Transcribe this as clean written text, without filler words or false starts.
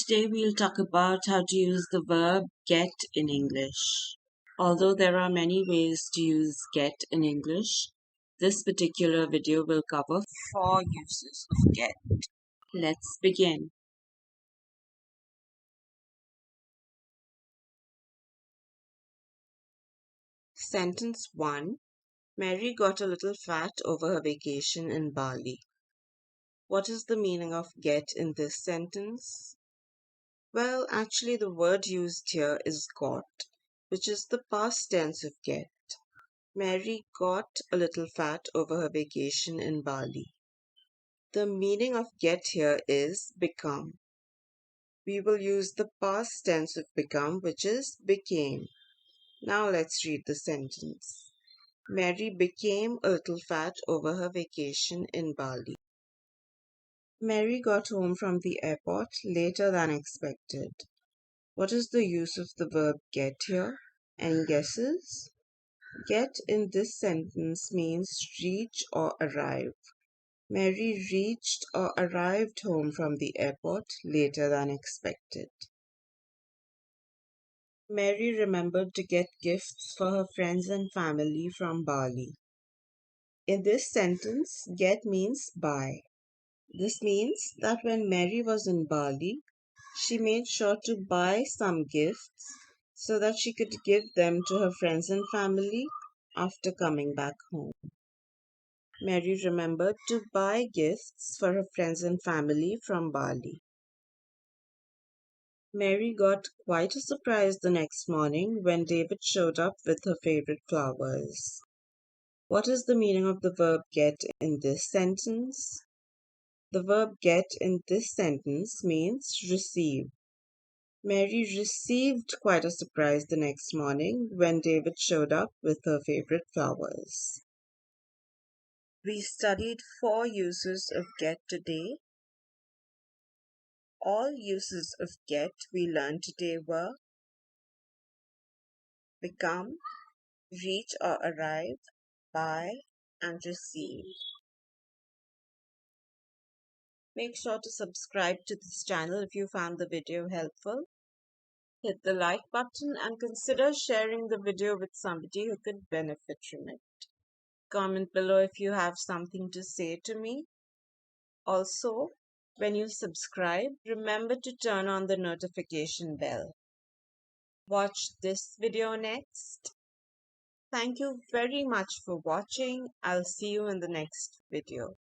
Today we'll talk about how to use the verb get in English. Although there are many ways to use get in English, this particular video will cover 4 uses of get. Let's begin. Sentence 1. Mary got a little fat over her vacation in Bali. What is the meaning of get in this sentence? Well, actually the word used here is got, which is the past tense of get. Mary got a little fat over her vacation in Bali. The meaning of get here is become. We will use the past tense of become, which is became. Now let's read the sentence. Mary became a little fat over her vacation in Bali. Mary got home from the airport later than expected. What is the use of the verb get here? Any guesses? Get in this sentence means reach or arrive. Mary reached or arrived home from the airport later than expected. Mary remembered to get gifts for her friends and family from Bali. In this sentence, get means buy. This means that when Mary was in Bali, she made sure to buy some gifts so that she could give them to her friends and family after coming back home. Mary remembered to buy gifts for her friends and family from Bali. Mary got quite a surprise the next morning when David showed up with her favorite flowers. What is the meaning of the verb get in this sentence? The verb get in this sentence means receive. Mary received quite a surprise the next morning when David showed up with her favorite flowers. We studied 4 uses of get today. All uses of get we learned today were become, reach or arrive, buy, and receive. Make sure to subscribe to this channel if you found the video helpful. Hit the like button and consider sharing the video with somebody who could benefit from it. Comment below if you have something to say to me. Also, when you subscribe, remember to turn on the notification bell. Watch this video next. Thank you very much for watching. I'll see you in the next video.